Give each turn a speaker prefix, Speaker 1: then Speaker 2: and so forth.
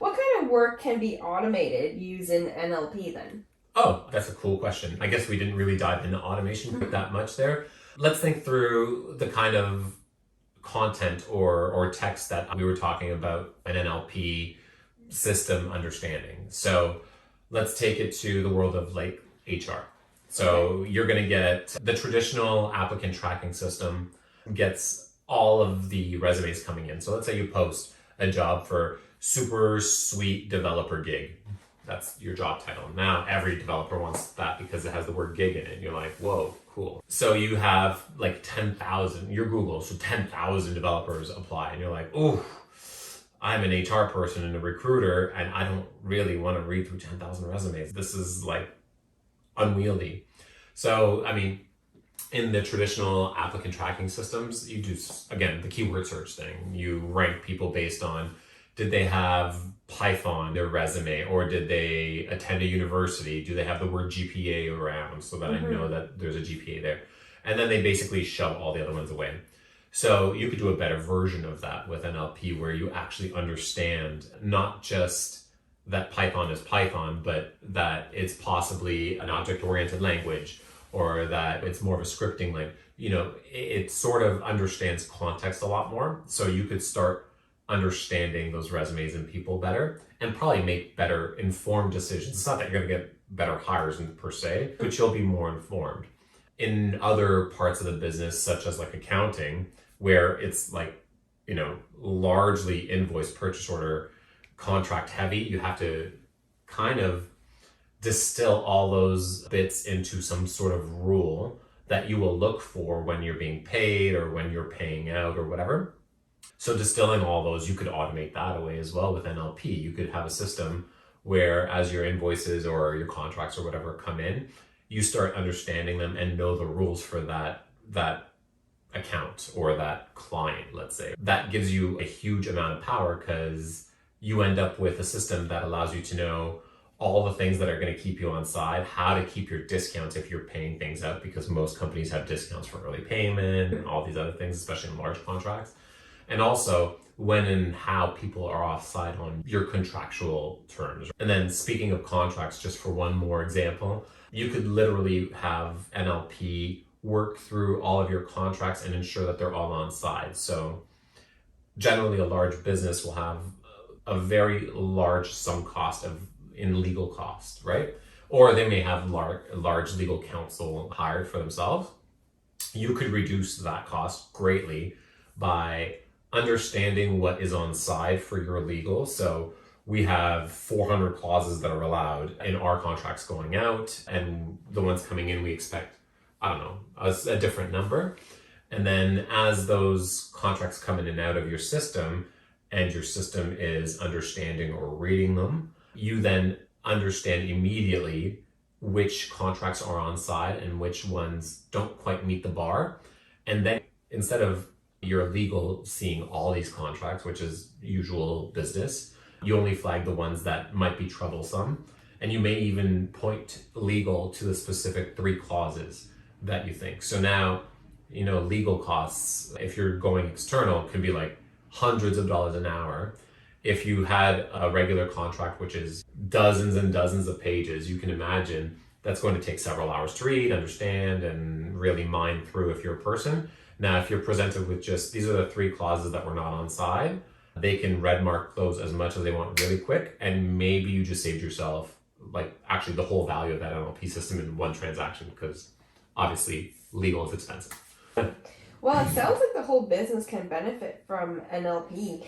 Speaker 1: What kind of work can be automated using NLP then?
Speaker 2: Oh, that's a cool question. I guess we didn't really dive into automation that much there. Let's think through the kind of content or text that we were talking about an NLP system understanding. So let's take it to the world of like HR. So you're going to get the traditional applicant tracking system gets all of the resumes coming in. So let's say you post a job for super sweet developer gig. That's your job title. Now every developer wants that because it has the word gig in it. And you're like, whoa, cool. So you have like 10,000, you're Google, so 10,000 developers apply. And you're like, oh, I'm an HR person and a recruiter, and I don't really want to read through 10,000 resumes. This is like unwieldy. So, I mean, in the traditional applicant tracking systems, you do, again, the keyword search thing. You rank people based on, did they have Python in their resume, or did they attend a university? Do they have the word GPA around so that I know that there's a GPA there? And then they basically shove all the other ones away. So you could do a better version of that with NLP, where you actually understand not just that Python is Python, but that it's possibly an object-oriented language, or that it's more of a scripting language. You know, it sort of understands context a lot more. So you could start understanding those resumes and people better, and probably make better informed decisions. It's not that you're going to get better hires per se, but you'll be more informed. In other parts of the business, such as like accounting, where it's like, you know, largely invoice, purchase order, contract heavy, you have to kind of distill all those bits into some sort of rule that you will look for when you're being paid or when you're paying out or whatever. So distilling all those, you could automate that away as well with NLP. You could have a system where as your invoices or your contracts or whatever come in, you start understanding them and know the rules for that account or that client, let's say. That gives you a huge amount of power, because you end up with a system that allows you to know all the things that are going to keep you on side, how to keep your discounts if you're paying things out, because most companies have discounts for early payment and all these other things, especially in large contracts. And also when and how people are offside on your contractual terms. And then speaking of contracts, just for one more example, you could literally have NLP work through all of your contracts and ensure that they're all on side. So generally a large business will have a very large sum cost in legal cost, right? Or they may have large legal counsel hired for themselves. You could reduce that cost greatly by understanding what is on side for your legal. So we have 400 clauses that are allowed in our contracts going out, and the ones coming in, we expect, I don't know, a different number. And then as those contracts come in and out of your system, and your system is understanding or reading them, you then understand immediately which contracts are on side and which ones don't quite meet the bar. And then instead of your legal seeing all these contracts, which is usual business, you only flag the ones that might be troublesome. And you may even point legal to the specific 3 clauses that you think. So now, you know, legal costs, if you're going external, can be like hundreds of dollars an hour. If you had a regular contract, which is dozens and dozens of pages, you can imagine that's going to take several hours to read, understand, and really mine through if you're a person. Now, if you're presented with just, these are the 3 clauses that were not on side, they can red mark those as much as they want really quick. And maybe you just saved yourself like actually the whole value of that NLP system in one transaction, because obviously legal is expensive.
Speaker 1: Well, it sounds like the whole business can benefit from NLP.